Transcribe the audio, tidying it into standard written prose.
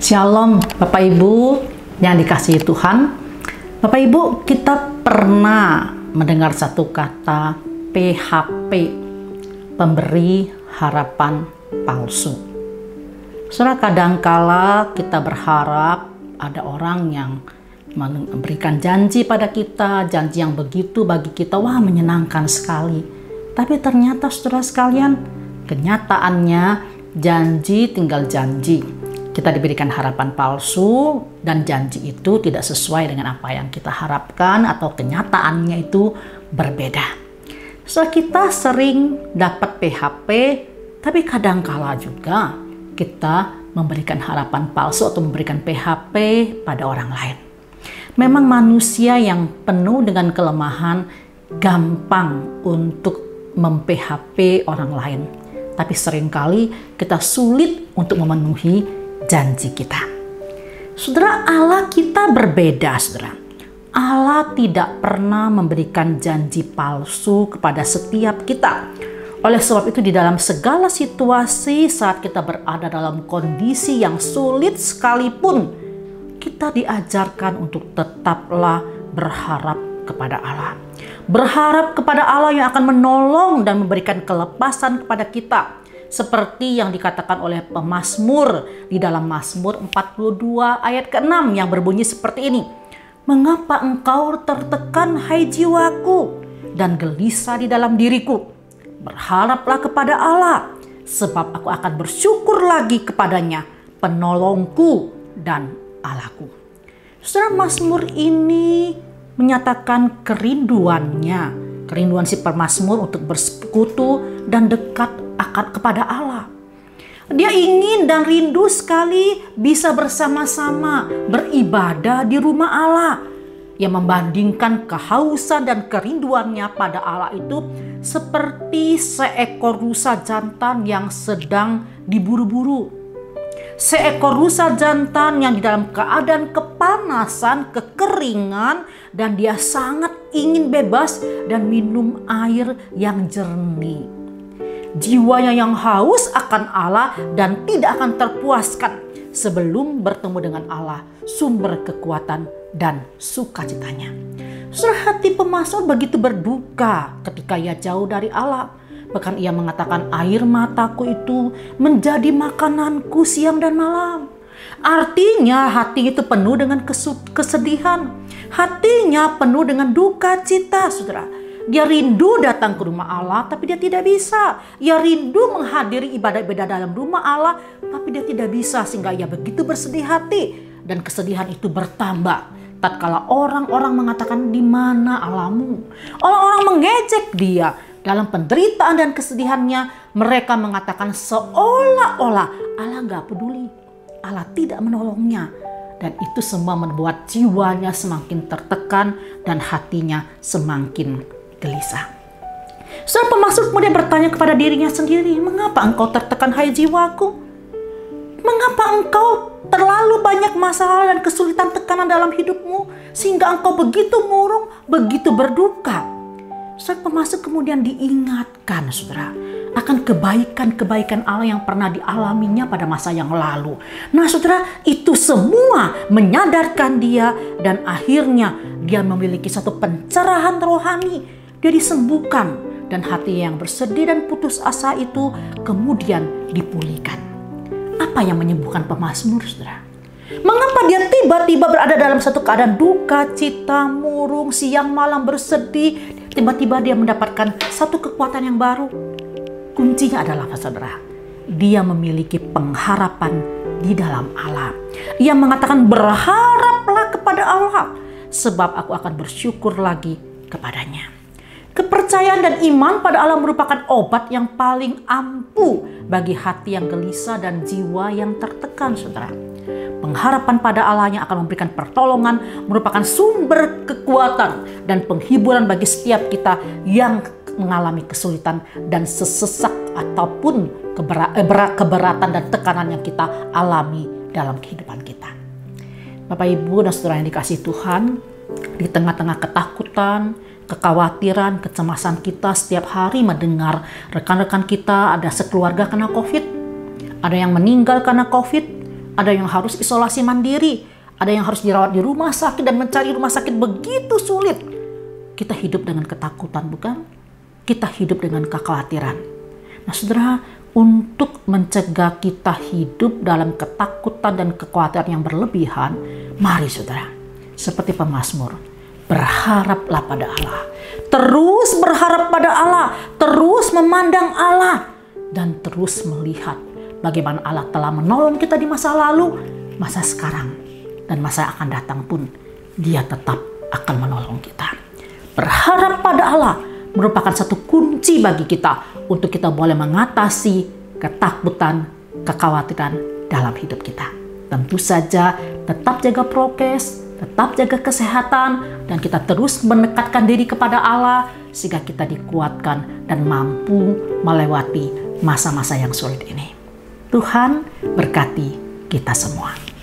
Shalom Bapak Ibu yang dikasihi Tuhan. Bapak Ibu, kita pernah mendengar satu kata PHP, pemberi harapan palsu. Saudara, kadangkala kita berharap ada orang yang memberikan janji pada kita, janji yang begitu bagi kita, wah menyenangkan sekali. Tapi ternyata saudara sekalian, kenyataannya janji tinggal janji. Kita diberikan harapan palsu dan janji itu tidak sesuai dengan apa yang kita harapkan atau kenyataannya itu berbeda. So, kita sering dapat PHP, tapi kadangkala juga kita memberikan harapan palsu atau memberikan PHP pada orang lain. Memang manusia yang penuh dengan kelemahan gampang untuk mem-PHP orang lain. Tapi seringkali kita sulit untuk memenuhi janji kita. Saudara, Allah kita berbeda, saudara. Allah tidak pernah memberikan janji palsu kepada setiap kita. Oleh sebab itu, di dalam segala situasi saat kita berada dalam kondisi yang sulit sekalipun, kita diajarkan untuk tetaplah berharap kepada Allah. Berharap kepada Allah yang akan menolong dan memberikan kelepasan kepada kita. Seperti yang dikatakan oleh pemazmur di dalam Mazmur 42 ayat ke-6 yang berbunyi seperti ini. Mengapa engkau tertekan, hai jiwaku, dan gelisah di dalam diriku? Berharaplah kepada Allah, sebab aku akan bersyukur lagi kepadanya, penolongku dan Allahku. Saudara, Mazmur ini menyatakan kerinduannya, kerinduan si pemazmur untuk bersekutu dan dekat akan kepada Allah. Dia ingin dan rindu sekali bisa bersama-sama beribadah di rumah Allah. Yang membandingkan kehausan dan kerinduannya pada Allah itu seperti seekor rusa jantan yang sedang diburu-buru. Seekor rusa jantan yang di dalam keadaan kepanasan, kekeringan, dan dia sangat ingin bebas dan minum air yang jernih. Jiwanya yang haus akan Allah dan tidak akan terpuaskan sebelum bertemu dengan Allah, sumber kekuatan dan sukacitanya. Saudara, hati pemazmur begitu berduka ketika ia jauh dari Allah. Bahkan ia mengatakan, air mataku itu menjadi makananku siang dan malam. Artinya hati itu penuh dengan kesedihan. Hatinya penuh dengan duka cita, saudara. Dia rindu datang ke rumah Allah, tapi dia tidak bisa. Ia rindu menghadiri ibadah-ibadah dalam rumah Allah, tapi dia tidak bisa, sehingga ia begitu bersedih hati. Dan kesedihan itu bertambah tatkala orang-orang mengatakan, di mana Allahmu? Orang-orang mengejek dia. Dalam penderitaan dan kesedihannya, mereka mengatakan seolah-olah Allah gak peduli. Allah tidak menolongnya. Dan itu semua membuat jiwanya semakin tertekan dan hatinya semakin gelisah. Seorang pemazmur kemudian bertanya kepada dirinya sendiri, mengapa engkau tertekan, hai jiwaku? Mengapa engkau terlalu banyak masalah dan kesulitan tekanan dalam hidupmu sehingga engkau begitu murung, begitu berduka? Seorang pemazmur kemudian diingatkan, saudara, akan kebaikan-kebaikan Allah yang pernah dialaminya pada masa yang lalu. Nah, saudara, itu semua menyadarkan dia dan akhirnya dia memiliki satu pencerahan rohani. Dia disembuhkan dan hati yang bersedih dan putus asa itu kemudian dipulihkan. Apa yang menyembuhkan pemazmur, saudara? Mengapa dia tiba-tiba berada dalam satu keadaan duka, cita, murung, siang malam bersedih? Tiba-tiba dia mendapatkan satu kekuatan yang baru. Kuncinya adalah, saudara, dia memiliki pengharapan di dalam Allah. Ia mengatakan, berharaplah kepada Allah, sebab aku akan bersyukur lagi kepadanya. Kepercayaan dan iman pada Allah merupakan obat yang paling ampuh bagi hati yang gelisah dan jiwa yang tertekan, saudara. Pengharapan pada Allah yang akan memberikan pertolongan merupakan sumber kekuatan dan penghiburan bagi setiap kita yang mengalami kesulitan dan sesesak ataupun keberatan dan tekanan yang kita alami dalam kehidupan kita. Bapak, Ibu, dan saudara yang dikasihi Tuhan, di tengah-tengah ketakutan, kekhawatiran, kecemasan kita setiap hari mendengar rekan-rekan kita ada sekeluarga kena COVID, ada yang meninggal karena COVID, ada yang harus isolasi mandiri, ada yang harus dirawat di rumah sakit dan mencari rumah sakit begitu sulit. Kita hidup dengan ketakutan, bukan? Kita hidup dengan kekhawatiran. Nah, saudara, untuk mencegah kita hidup dalam ketakutan dan kekhawatiran yang berlebihan, mari saudara, seperti pemazmur, berharaplah pada Allah. Terus berharap pada Allah, terus memandang Allah, dan terus melihat bagaimana Allah telah menolong kita di masa lalu, masa sekarang, dan masa yang akan datang pun Dia tetap akan menolong kita. Berharap pada Allah merupakan satu kunci bagi kita untuk kita boleh mengatasi ketakutan, kekhawatiran dalam hidup kita. Tentu saja tetap jaga prokes, tetap jaga kesehatan, dan kita terus mendekatkan diri kepada Allah sehingga kita dikuatkan dan mampu melewati masa-masa yang sulit ini. Tuhan berkati kita semua.